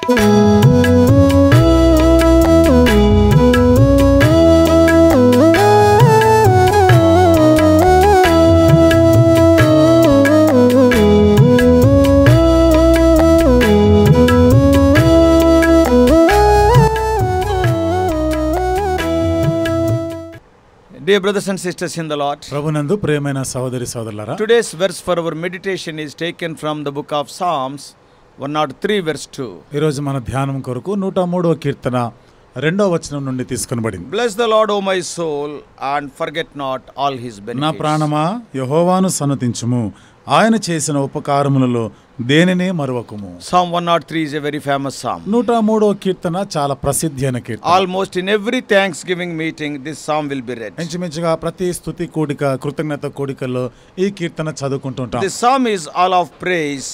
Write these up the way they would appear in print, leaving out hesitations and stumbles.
Dear brothers and sisters in the Lord, ప్రభునందు ప్రియమైన సహోదరి సహోదరులారా, today's verse for our meditation is taken from the book of Psalms 103 verse 2. ఈ రోజు మన ధ్యానం కొరకు 103వ కీర్తన 2వ వచనం నుండి తీసుకొనబడింది. Bless the Lord, O my soul, and forget not all his benefits. నా ప్రాణమా యెహోవాను సన్నతించుము, ఆయన చేసిన ఉపకారములలో దేనిని మరువకుము. Psalm 103 is a very famous psalm. 103వ కీర్తన చాలా ప్రసిద్ధి అయిన కీర్తన. Almost in every Thanksgiving meeting this psalm will be read. ఇంచుమించుగా ప్రతి స్తుతి కూడిక, కృతజ్ఞత కూడికల్లో ఈ కీర్తన చదువుకుంటుంటాం. This psalm is all of praise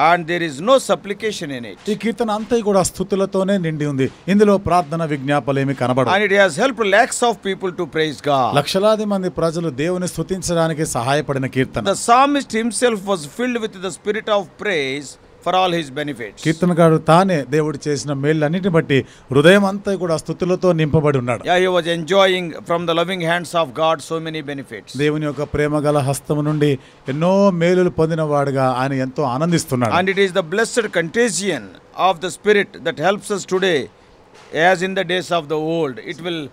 and there is no supplication in it. ఈ కీర్తన అంతా కూడా స్తుతులతోనే నిండి ఉంది. ఇందులో ప్రార్థన విజ్ఞాపనలేమి కనబడవు. And it has helped lakhs of people to praise God. లక్షలాది మంది ప్రజలు దేవుని స్తుతించడానికి సహాయపడిన కీర్తన. The psalmist himself was filled with the spirit of praise for all his benefits. కీర్తనకారుడు తానే దేవుడు చేసిన మేళ్ళన్నిటిని బట్టి హృదయం అంతా కూడా స్తుతులతో నింపబడి ఉన్నాడు. Yeah, he was enjoying from the loving hands of God so many benefits. దేవుని యొక్క ప్రేమగల హస్తము నుండి ఎన్నో మేలులు పొందినవాడుగా ఆయన ఎంతో ఆనందిస్తున్నాడు. And it is the blessed contagion of the spirit that helps us today as in the days of the old. It will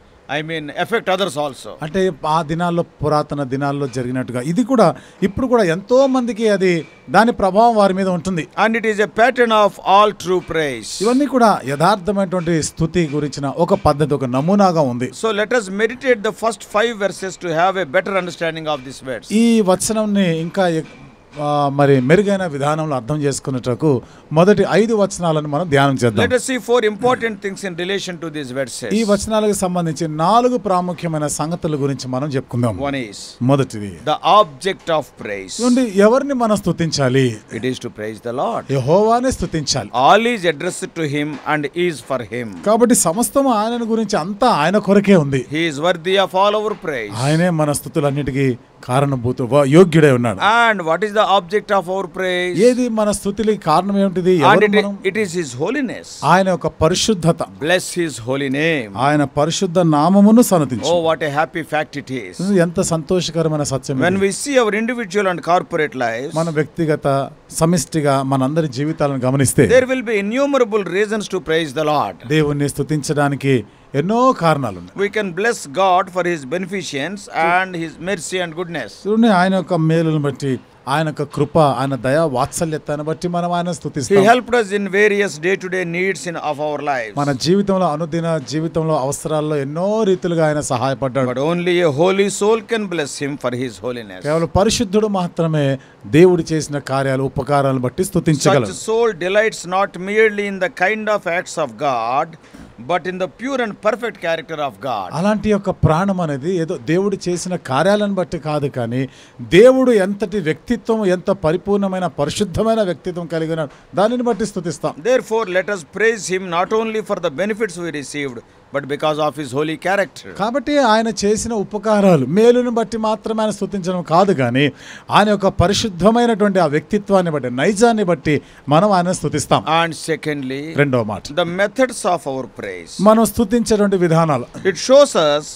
affect others also. అంటే ఆ దినాల్లో, పురాతన దినాల్లో జరిగినట్టుగా ఇది కూడా ఇప్పుడు కూడా ఎంతో మందికి అది దాని ప్రభావం వారి మీద ఉంటుంది. And it is a pattern of all true praise. ఇవన్నీ కూడా యథార్థమైనటువంటి స్తుతి గురించిన ఒక పద్ధతి, ఒక నమూనాగా ఉంది. So let us meditate the first 5 verses to have a better understanding of this verse. ఈ వచనంని ఇంకా మరి మెరుగైన విధానంలో అర్థం చేసుకున్నట్టుకు మొదటి 5 వచనాలను మనం ధ్యానం చేద్దాం. Let us see 4 important things in relation to these verses. ఈ వచనాలకు సంబంధించి 4 ప్రాముఖ్యమైన సంగతుల గురించి మనం చెప్పుకుందాం. One is మొదటిది the object of praise. ఎవరిని మనం స్తుతించాలి? It is to praise the Lord. యెహోవానే స్తుతించాలి. All is addressed to him and is for him. కాబట్టి సమస్తము ఆయన గురించి అంతా ఆయన కొరకే ఉంది. He is worthy of all our praise. ఆయనే మన స్తుతులన్నిటికీ కారణభూత యోగ్యుడై ఉన్నాడు. And what is the object of our praise? ఏది మన స్తుతికి కారణం ఏమిటిది? It is his holiness. ఆయన యొక్క పరిశుద్ధత. Bless his holy name. ఆయన పరిశుద్ధ నామమును సన్నతించు. Oh, what a happy fact it is. ఎంత సంతోషకరమైన సత్యం. When we see our individual and corporate lives, మన వ్యక్తిగత సమిష్టిగా మనందరి జీవితాలను గమనిస్తే there will be innumerable reasons to praise the Lord. దేవుణ్ణి స్తుతించడానికి ఎన్నో కారణాలు ఉన్నాయి. We can bless God for his beneficence and his mercy and goodness. ఆయన యొక్క మేలును బట్టి, ఆయన యొక్క కృప, ఆయన దయ వాత్సల్యతను బట్టి మనం ఆయన స్తుతిస్తాం. He helped us in various day-to-day needs of our lives. మన జీవితంలో, అనుదిన జీవితంలో అవసరాల్లో ఎన్నో రీతిలుగా ఆయన సహాయపడ్డాడు. But only a holy soul can bless him for his holiness. కేవలం పరిశుద్ధుడు మాత్రమే దేవుడు చేసిన కార్యాలు, ఉపకారాలను బట్టి స్తుతించగలడు. Such soul delights not merely in the kind of acts of God, but in the pure and perfect character of God. అలాంటి యొక్క ప్రాణం అనేది ఏదో దేవుడు చేసిన కార్యాలను బట్టి కాదు, కానీ దేవుడు ఎంతటి వ్యక్తిత్వం, ఎంత పరిపూర్ణమైన పరిశుద్ధమైన వ్యక్తిత్వం కలిగిన దానిని బట్టి స్తుతిస్తాం. Therefore let us praise him not only for the benefits we received, but because of his holy character. కాబట్టి ఆయన చేసిన ఉపకారాలు, మేలును బట్టి మాత్రమే ఆయన స్తుతించడం కాదు, కానీ ఆయన యొక్క పరిశుద్ధమైనటువంటి ఆ వ్యక్తిత్వాన్ని బట్టి, నైజాన్ని బట్టి మనం ఆయన స్తుతిస్తాం. And secondly, రెండవ మాట, the methods of our praise. మనం స్తుతించేటువంటి విధానాలు. It shows us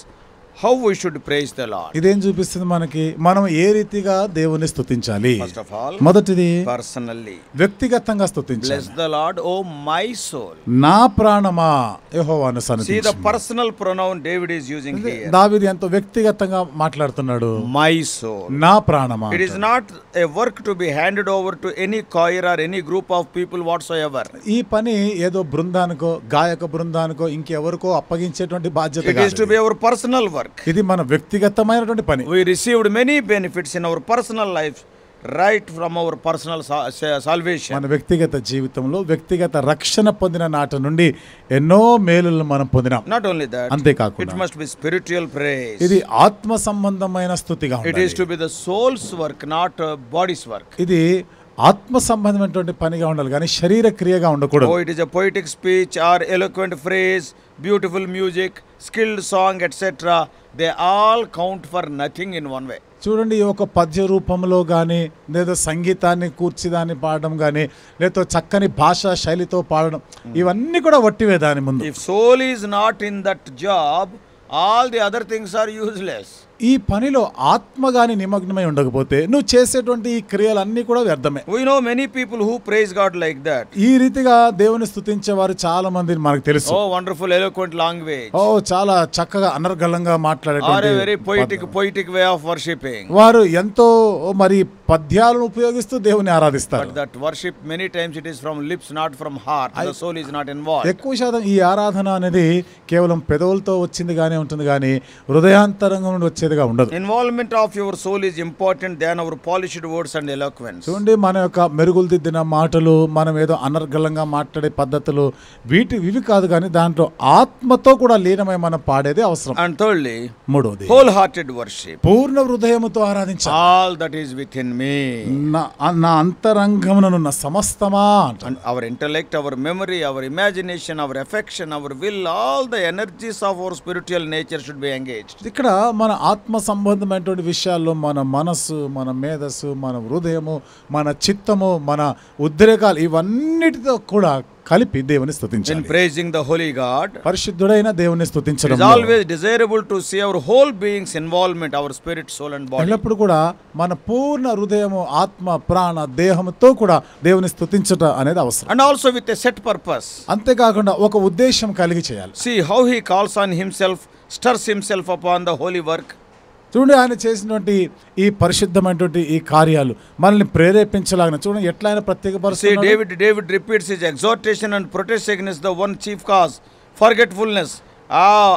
how we should praise the Lord. ఇదేం చూపిస్తుంది మనకి? మనం ఏ రీతిగా దేవుని స్తుతించాలి? First of all, మొదటిది personally. వ్యక్తిగతంగా స్తుతించాలి. Bless the Lord, O my soul. నా ప్రాణమా యెహోవాను సన్నతించు. See the personal pronoun David is using here. దావీదు ఎంతో వ్యక్తిగతంగా మాట్లాడుతున్నాడు. My soul. నా ప్రాణమా. It is not a work to be handed over to any choir or any group of people whatsoever. ఈ పని ఏదో బృందానికో, గాయక బృందానికో, ఇంకెవరికో అప్పగించేటువంటి బాధ్యత కాదు. It is to be our personal work. ఇది మన వ్యక్తిగతమైనటువంటి పని. We received many benefits in our personal life right from our personal salvation. మన వ్యక్తిగత జీవితంలో వ్యక్తిగత రక్షణ పొందిన నాటి నుండి ఎన్నో మేలులను మనం పొందినాం. Not only that, అంతేకాకుండా it must be spiritual praise. ఇది ఆత్మ సంబంధమైన స్తుతిగా ఉండాలి. It is to be the soul's work, not body's work. ఇది ఆత్మ సంబంధమైనటువంటి పనిగా ఉండాలి, కానీ శరీర క్రియగా ఉండకూడదు. Oh, it is a poetic speech or eloquent phrase, beautiful music, skilled song, etc. They all count for nothing in one way. చూడండి ఈ ఒక పద్య రూపంలో కానీ లేదా సంగీతాన్ని కూర్చి దాన్ని పాడడం కానీ లేదా చక్కని భాషా శైలితో పాడడం ఇవన్నీ కూడా వట్టివే దాని ముందు. If soul is not in that job, all the other things are useless. ఈ పనిలో ఆత్మ గాని నిమగ్నమై ఉండకపోతే నువ్వు చేసేటువంటి ఈ క్రియలన్నీ కూడా వ్యర్థమే. We know many people who praise God like that. ఈ రీతిగా దేవుని స్తుతించే వారు చాలా మంది మనకు తెలుసు. Oh, wonderful eloquent language. చాలా చక్కగా అనర్గళంగా Or మాట్లాడేటువంటి a very poetic way of worshipping. వారు ఎంతో మరి పద్యాలను ఉపయోగిస్తూ దేవుని ఆరాధిస్తారు. But that worship many times it is from lips, not from heart. The soul is not involved. ఎక్కువ శాతం ఈ ఆరాధన అనేది కేవలం పెదవులతో వచ్చింది గానే ఉంటుంది కానీ హృదయాంతరంగం నుండి వచ్చేదిగా ఉండదు. Involvement of your soul is important than our polished words and eloquence. చూడండి మన యొక్క మెరుగులు దిద్దిన మాటలు మనం ఏదో అనర్గళంగా మాట్లాడే పద్ధతులు ఇవి కాదు కానీ దాంట్లో ఆత్మతో కూడా లీనమై మనం పాడేది అవసరం. And thirdly, మూడోది wholehearted worship. పూర్ణ హృదయముతో ఆరాధించాలి. All that is within me. నా అంతరంగముననున్న సమస్తమా. And our intellect, our memory, our imagination, our affection, our will, all the energies of our spiritual nature should be engaged. ఇక్కడ మన ఆత్మ సంబంధమైనటువంటి విషయాల్లో మన మనస్సు, మన మేధస్సు, మన హృదయము, మన చిత్తము, మన ఉద్రేకాలు ఇవన్నిటితో కూడా కలిపి దేవుని స్తుతించాలి. In praising the holy God, పరిశుద్ధుడైన దేవుని స్తుతించడం it is always desirable to see our whole being's involvement, our spirit, soul and body. ఎల్లప్పుడు కూడా మన పూర్ణ హృదయము, ఆత్మ, ప్రాణ, దేహముతో కూడా దేవుని స్తుతించట అనేది అవసరం. And also with a set purpose. అంతేకాకుండా ఒక ఉద్దేశం కలిగి చేయాలి. See how he calls on himself, stirs himself upon the holy work. చూడండి ఆయన చేసినటువంటి ఈ పరిశుద్ధమైనటువంటి ఈ కార్యాలు మనల్ని ప్రేరేపించలాగిన చూడండి ఎట్లా ఆయన ప్రత్యేకపరుస్తున్నాడు. David repeats his exhortation and protests against the one chief cause, forgetfulness.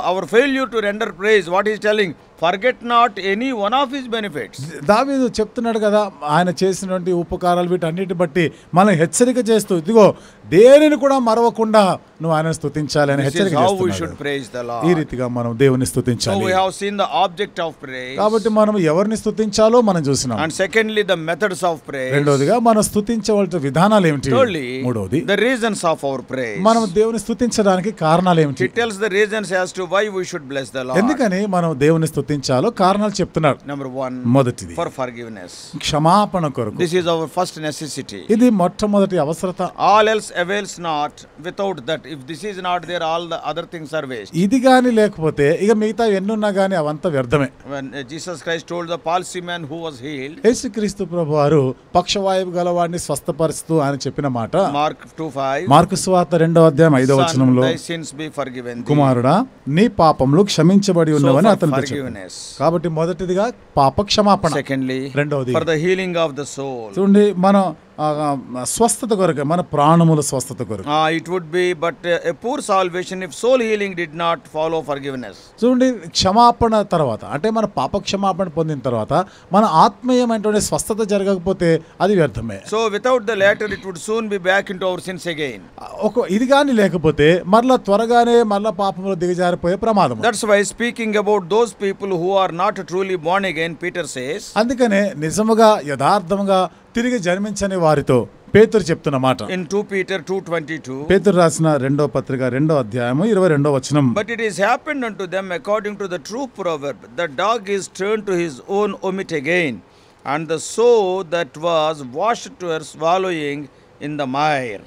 Our failure to render praise. What he is telling, forget not any one of his benefits. దావీదు చెప్తున్నాడు కదా ఆయన చేసినటువంటి ఉపకారాలు వీటన్నిటి బట్టి మనం హెచ్చరిక చేస్తూ ఇదిగో దేనిని కూడా మరవకుండా నువ్వు ఆయన స్తుతించాలి అని హెచ్చరిక చేస్తున్నాడు. ఈ రీతిగా మనం దేవుని స్తుతించాలి. So we have seen the object of praise. కాబట్టి మనం ఎవరిని స్తుతించాలో మనం చూసినాం. And secondly, the methods of praise. రెండోదిగా మనం స్తుతించవలసిన విధానాలు ఏమిటి. మూడోది the reasons of our praise. మనం దేవుని స్తుతించడానికి కారణాలు ఏమిటి. It tells the reasons as to why we should bless the Lord. ఎందుకని మనం దేవుని స్తుతించాలో కారణాలు చెప్తున్నాడు. Number 1, మొదటిది for forgiveness. క్షమాపణ కొరకు. This is our first necessity. ఇది మొట్టమొదటి అవసరత. All else avails not. Without that, if this is not there, all the other things are waste. ఇది గాని లేకపోతే ఇక మిగతా ఎన్నున్నా గాని అవంతా వ్యర్థమే. When Jesus Christ told the palsy man who was healed, యేసుక్రీస్తు ప్రభువారు పక్షవాయువు గలవాడిని స్వస్థపరుస్తూ ఆయన చెప్పిన మాట Mark 2:5, మార్కు సువార్త 2వ అధ్యాయం 5వ వచనంలో, thy sins be forgiven thee. కుమారుడా నీ పాపములు క్షమించబడి ఉన్నవని అతనితో చెప్పాడు. Forgiveness. కాబట్టి మొదటిదిగా పాప క్షమాపణ. Secondly, రెండవది for the healing of the soul. చూడండి మనం స్వస్థత కొరకు, మన ప్రాణముల స్వస్థత కొరకు. It would be but a poor salvation if soul healing did not follow forgiveness. చూడండి క్షమాపణ తర్వాత అంటే మన పాప క్షమాపణ పొందిన తర్వాత మన ఆత్మీయమైనటువంటి స్వస్థత జరగకపోతే అది వ్యర్థమే. So without the latter it would soon be back into our sins again. ఇది కానీ లేకపోతే మరలా త్వరగానే మరలా పాపంలో దిగజారిపోయే ప్రమాదం. That's why speaking about those people who are not truly born again, Peter says, అందుకనే నిజముగా యథార్థముగా తిరిగి జన్మించని వారితో పేతురు చెప్తున్న మాట in 2 Peter 2:22, పేతురు రాసిన 2వ పత్రిక 2వ అధ్యాయము 22వ వచనం, but it is happened unto them according to the true proverb, the dog is turned to his own vomit again, and the sow that was washed to her swallowing in the mire.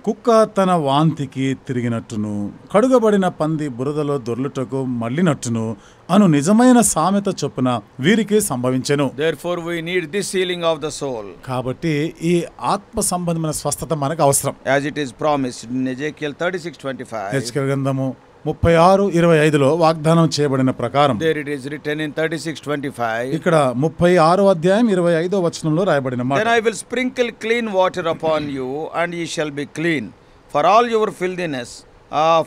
కుక్క తన వాంతికి తిరిగినట్టును కడుగబడిన పంది బురదలో దొర్లుటకు మళ్ళినట్టును అను నిజమైన సామెత చొప్పున వీరికి సంభవించెను. Therefore we need this healing of the soul. కాబట్టి ఈ ఆత్మ సంబంధమైన స్వస్థత మనకు అవసరం. As it is promised in Ezekiel 36:25. హెచ్కేల్ గ్రంథము 36:25లో వాగ్దానం చేయబడిన ప్రకారం There it is written in 36:25. ఇక్కడ 36వ అధ్యాయం 25వ వచనంలో రాయబడిన మాట, Then I will sprinkle clean water upon you, and ye shall be clean. For all your filthiness,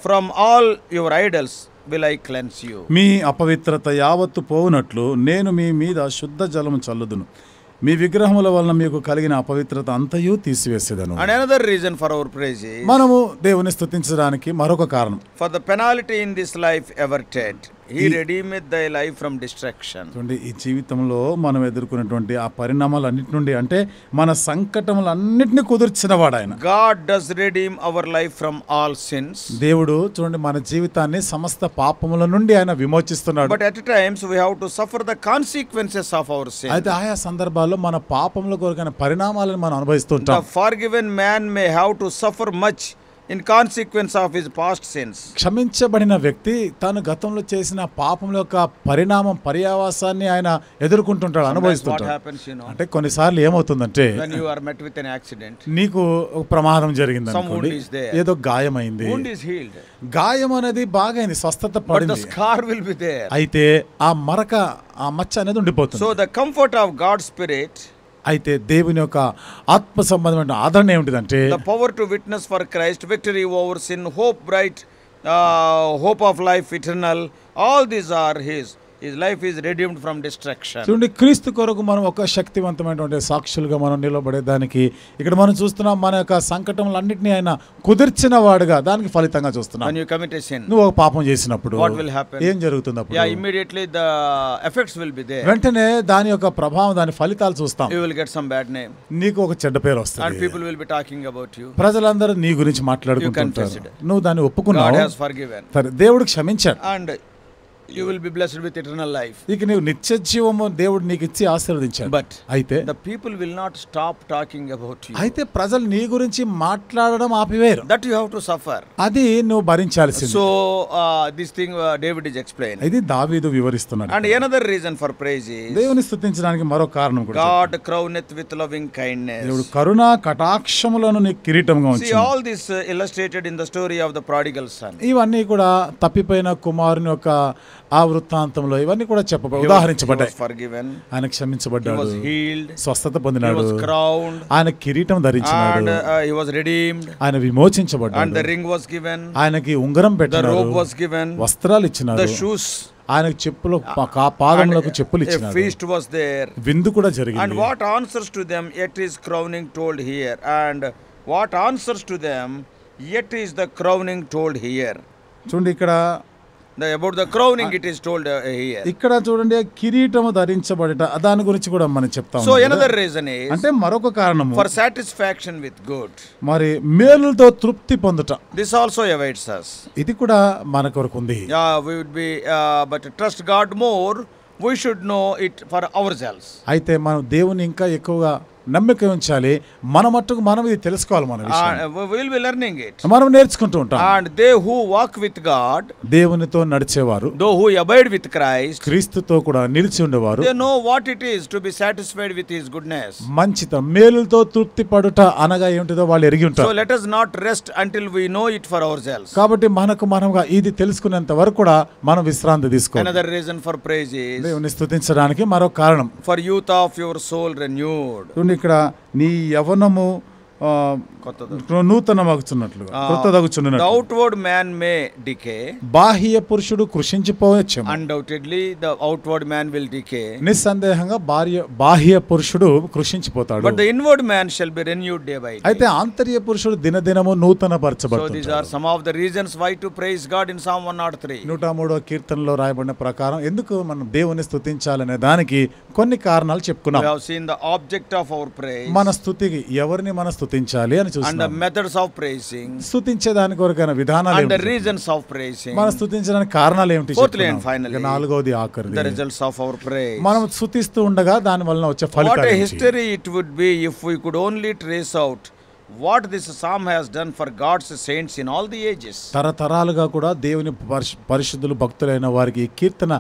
from all your idols will I cleanse you. మీ అపవిత్రత యావత్తు పోవునట్లు నేను మీ మీద శుద్ధ జలము చల్లుదును, మీ విగ్రహముల వలన మీకు కలిగిన అపవిత్రత అంతయు తీసివేసేదను. And another reason for our praise is, మనము దేవుని స్తుతించడానికి మరొక కారణం, for the penalty in this life averted. He redeemeth thy life from destruction. చూడండి, ఈ జీవితంలో మనం ఎదుర్కొన్నటువంటి ఆ పరిణామాలన్నిటి నుండి, అంటే మన సంకటములన్నిటిని కుదిర్చిన వాడు ఆయన. God does redeem our life from all sins. దేవుడు చూడండి మన జీవితాన్ని సమస్త పాపముల నుండి ఆయన విమోచిస్తున్నాడు. But at times we have to suffer the consequences of our sin. అయితే ఆయా సందర్భాల్లో మన పాపముల కొరకైన పరిణామాలను మనం అనుభవిస్తుంటాం. The forgiven man may have to suffer much in consequence of his past sins. క్షమించబడిన వ్యక్తి తాను గతంలో చేసిన పాపముల యొక్క పరిణామం పర్యావాసాన్ని ఆయన ఎదుర్కొంటుంటాడు, అనుభవిస్తుంటాడు. What happens, you know, అంటే కొన్నిసార్లు ఏమవుతుందంటే, when you are met with an accident, నీకు ఒక ప్రమాదం జరిగింది some wound అనుకోండి, is there, ఏదో గాయమైంది, wound is healed, గాయం అనేది బాగైంది, స్వస్థత but the పడింది, scar will be there. అయితే ఆ మరక, ఆ మచ్చ అనేది ఉండిపోతుంది. So the comfort of God's spirit, అయితే దేవుని యొక్క ఆత్మ సంబంధమైన ఆదరణ ఏమిటిదంటే, the power to witness for Christ, victory over sin, hope bright, hope of life eternal, all these are his life is redeemed from destruction. చూడండి, క్రీస్తు కొరకు మనం ఒక శక్తివంతమైనటువంటి సాక్షులుగా మనం నిలబడేదానికి ఇక్కడ మనం చూస్తున్నాం, మన యొక్క సంకటములన్నిటినీ ఆయన కుదిర్చిన వాడుగా దానికి ఫలితంగా చూస్తున్నాం. When you commit a sin, నువ్వు ఒక పాపం చేసినప్పుడు what will happen? ఏం జరుగుతుంది అప్పుడు? Yeah, immediately the effects will be there. వెంటనే దాని యొక్క ప్రభావం, దాని ఫలితాలు చూస్తాం. You will get some bad name, నీకు ఒక చెడ్డ పేరు and వస్తుంది, people will be talking about you. ప్రజలందరూ నీ గురించి మాట్లాడుకుంటుంటారు. You confessed. నువ్వు దాన్ని God ఒప్పుకున్నావు, has forgiven, సరే, దేవుడు క్షమించాడు, and you will be blessed with eternal life. ఇక నీవు నిత్య జీవము దేవుడు నీకు ఇచ్చి ఆశీర్వదించాడు. But అయితే the people will not stop talking about you. అయితే ప్రజలు నీ గురించి మాట్లాడడం ఆపివేరు, That you have to suffer. అది నువ్వు భరించాల్సింది. So this thing David is explaining. ఇది దావీదు వివరిస్తున్నాడు. And another reason for praise is దేవుని స్తుతించడానికి మరో కారణం కూడా God crowneth with loving kindness. దేవుడు కరుణా కటాక్షములను నీకు కిరీటంగా See, ఉంచాడు. all this illustrated in the story of the prodigal son. ఇవన్నీ కూడా తప్పిపోయిన కుమారుని యొక్క ఆ వృత్తాంతంలో ఇవన్నీ కూడా ఉదాహరించబడ్డాయి. He was forgiven, ఆయన he క్షమించబడ్డాడు, was healed, స్వస్థత he పొందినాడు, was crowned, ఆయన కిరీటం ధరించినాడు, and he was redeemed, ఆయన and విమోచించబడ్డాడు, the ring was given, ఆయనకి ఉంగరం the పెట్టినాడు, robe was given, వస్త్రాలు ఇచ్చినాడు, the shoes, ఆయనకు చెప్పులు పాదములకు చెప్పులు a ఇచ్చినాడు, feast was there. విందు కూడా And జరిగింది. what answers to them yet is crowning told here, and what answers to them yet is the crowning told here. చూడండి, ఇక్కడ About the crowning it is told here. ఇక్కడ చూడండి, కిరీటము ధరించబడట దాని గురించి కూడా మనం చెప్తాం. So another reason is అంటే మరొక కారణము for satisfaction with good. మరి మేలులతో తృప్తి పొందుట, This also awaits us. ఇది కూడా మన కొరకు ఉంది. Yeah, we would be but to trust God more, we should know it for ourselves. అయితే మనం దేవుని ఇంకా ఎక్కువగా నమ్మిక ఉంచాలి, మన మట్టుకు మనం ఇది తెలుసుకోవాలి, మన విషయం We will be learning it. మనం నేర్చుకుంటూ ఉంటాం. And they who walk with God, దేవునితో నడిచేవారు, though who abide with Christ, క్రీస్తుతో కూడా నిలిచి ఉండేవారు, they know what it is to be satisfied with his goodness. మంచిత మేలులతో తృప్తి పడుట అనగా ఏమిటిదో వాళ్ళు ఎరిగి So ఉంటారు. let us not rest until we know it for ourselves. కాబట్టి మనముగా ఇది తెలుసుకునేంత వరకు కూడా మనం విశ్రాంతి తీసుకోవాలి. Another reason for praise is దేవుని స్తుతించడానికి మరో కారణం, for youth of your soul renewed. ఇక్కడ నీ యవ్వనము నూతనమగుచున్నట్లుగా, కొత్తదగుచున్నట్లు. The outward man may decay. బాహ్య పురుషుడు కృషించిపోవచ్చు. Undoubtedly the outward man will decay. నిస్సందేహంగా బాహ్య పురుషుడు కృషించిపోతాడు. But the inward man shall be renewed day by day. అయితే ఆంతర్య పురుషుడు దినదినము నూతనపరచబడుతాడు. So these are some of the reasons why to praise God in Psalm 103. 103వ కీర్తనలో రాయబడిన ప్రకారం ఎందుకు మనం దేవుని స్తుతించాలనే దానికి కొన్ని కారణాలు చెప్పుకున్నాం. We have seen the object of our praise. మన స్తుతికి ఎవరిని మనం స్తుతించాలి అని And చూస్తున్నాం. the methods of praising. స్తుతించే దాని కొరకైన విధానాలు And the ఏమిటి? reasons of praising. మనం స్తుతించడానికి కారణాలు ఏమిటి? Fourthly and చెప్పుకున్నాం. finally, ఇక నాలుగవది ఆఖరిది, The results of our praise. మనం స్తుతిస్తూ ఉండగా దాని వలన వచ్చే What ఫలితాలు a ఏంటి? history it would be if we could only trace out what this psalm has done for God's saints in all the ages. తరతరాలుగా కూడా దేవుని పరిశుద్ధులు భక్తులైన వారికి ఈ కీర్తన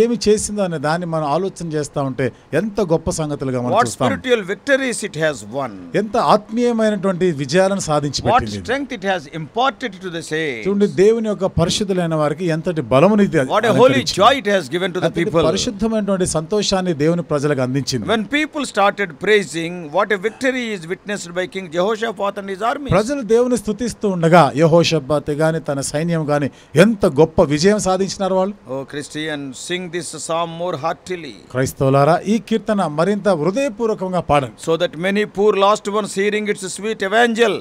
ఏమి చేసిందో అనే దాన్ని మనం ఆలోచన చేస్తా ఉంటే ఎంత గొప్ప సంగతులుగా మనం What చూస్తాం. spiritual victories it has won. ఎంత ఆత్మీయమైనటువంటి విజయాలను సాధించి What పెట్టింది. strength it has imparted to the saints. చూడండి, దేవుని యొక్క పరిశుద్ధులైన వారికి ఎంతటి బలముని ఇది What a holy అనుగ్రహించింది. joy it has given to the అంతటి people. పరిశుద్ధమైనటువంటి సంతోషాన్ని దేవుని ప్రజలకు అందించింది. When people started praising, what a victory is witnessed by King Jehoshaphat and his army. ప్రజలు దేవుని స్తుతిస్తూ ఉండగా యెహోషాపాతు గాని తన సైన్యం గాని ఎంత గొప్ప విజయం సాధించినారు వాళ్ళు. Oh Christian, sing this psalm more heartily. క్రైస్తవులారా, ఈ కీర్తన మరింత హృదయపూర్వకంగా పాడండి. So that many poor lost ones hearing its sweet evangel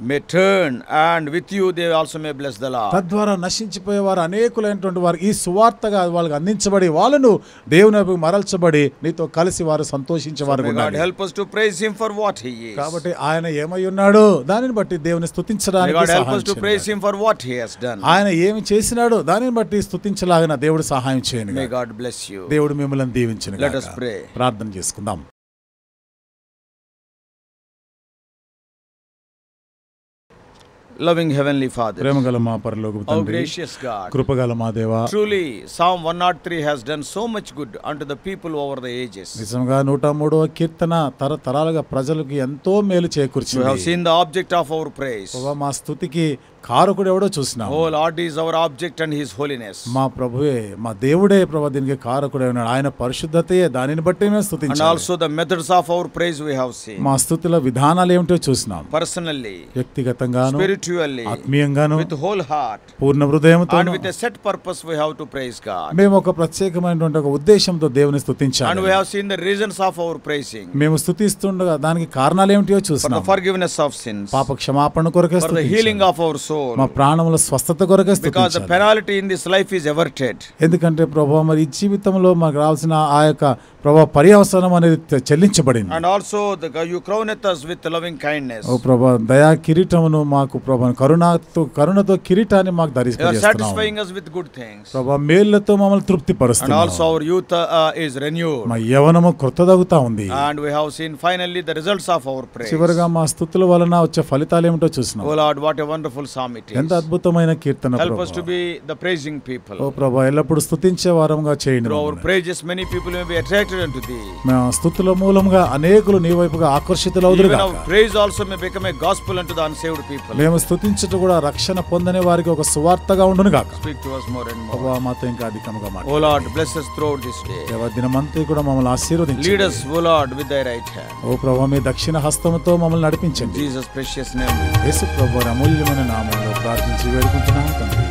may turn, and with you they also may bless the Lord. తద్వారా నశించిపోయేవారు అనేకులైనటువంటి వారు ఈ సువార్తగా వాళ్ళకి అందించబడి వాళ్ళను దేవుని వైపుకు మరల్చబడి నీతో కలిసి వారు సంతోషించేవారు May God ఉండాలి. help us to praise him for what he is. కాబట్టి ఆయన ఏమై ఉన్నాడో దానిని బట్టి దేవుని May స్తుతించడానికి God help సహాయం us to చేయండి. praise him for what he has done. ఆయన ఏమి చేసినాడో దానిని బట్టి స్తుతించలాగిన దేవుడు సహాయం చేయండి. May God bless you. దేవుడు మిమ్మల్ని దీవించును Let us గాక. pray. ప్రార్థన చేసుకుందాం. Loving Heavenly Father, ప్రేమగల మా పరలోకపు our తండ్రి, gracious God, కృపగల మా దేవా, truly Psalm 103 has done so much good unto the people over the ages. నిజంగా 103వ కీర్తన తరతరాలుగా ప్రజలకు ఎంతో మేలు We చేకూర్చింది. have seen the object of our praise. ప్రభువా, మా స్తుతికి కారకుడు ఎవడో చూసినాం. Oh Lord is our object and his holiness. మా ప్రభువే, మా దేవుడే ప్రభు దీనికి కారకుడే ఉన్నాడు. ఆయన పరిశుద్ధతయే, దానిని బట్టి మేము And స్తుతించాలి. also the methods of our praise we have seen. మా స్తుతిలో విధానాలు ఏమిటో చూసినాం. Personally, వ్యక్తిగతంగాను, spiritually, ఆత్మీయంగాను, with whole heart, పూర్ణ హృదయంతో and with a set purpose we have to praise God. మేము ఒక ప్రత్యేకమైనటువంటి ఒక ఉద్దేశంతో దేవుని And స్తుతించాలి. we have seen the reasons of our praising. మేము స్తుతిస్తుండగా దానికి కారణాలు ఏమిటో For the చూసినాం. forgiveness of sins. పాప క్షమాపణ కొరకే For the healing స్తుతించాలి. of our soul. మా ప్రాణముల స్వస్థత కొరకే Because the స్తుతించాలి. penalty in this life is averted. ఎందుకంటే ప్రభు మరి ఈ జీవితంలో మాకు రావాల్సిన ఆ యొక్క ప్రభు పర్యవసనం అనేది చెల్లించబడింది. And also you crowneth us with loving kindness. ఓ ప్రభు దయా కిరీటమును మాకు ప్రభు కరుణతో కిరీటాన్ని మాకు You are ధరిస్తున్నావు. satisfying us with good things. ప్రభు మేళ్లతో మమ్మల్ని తృప్తి And పరుస్తున్నావు. also our youth is renewed. మా యవ్వనము కృతదగుతా ఉంది. And we have seen finally the results of our praise. చివరిగా మా స్తుతుల వలన వచ్చే ఫలితాలు ఏమిటో చూసినాం. Oh Lord, what a wonderful psalm it ఎంత is. అద్భుతమైన కీర్తన Help us to Prabhu. be the praising people. ఓ ప్రభు ఎల్లప్పుడు స్తుతించే వారంగా చేయండి. Through our మమ్మల్ని. praises many people may be attracted unto thee. మా స్తుతుల మూలంగా అనేకులు నీ వైపుగా ఆకర్షితులవుదురు Even గాక. our praise also may become a gospel unto the unsaved people. మేము స్తుతించుట కూడా రక్షణ పొందని వారికి ఒక సువార్తగా ఉండును గాక. Speak to us more and more. ప్రభువా, మాతో ఇంకా అధికముగా Oh మాట్లాడు. Lord, bless us throughout this day. దేవా, దినమంతా కూడా మమ్మల్ని ఆశీర్వదించండి. Lead us, O Lord, with thy right hand. ఓ ప్రభువా, మీ దక్షిణ హస్తముతో మమ్మల్ని నడిపించండి. In Jesus' precious name. యేసు ప్రభువు అమూల్యమైన నామములో ప్రార్థించి వేడుకుంటున్నాను తండ్రి.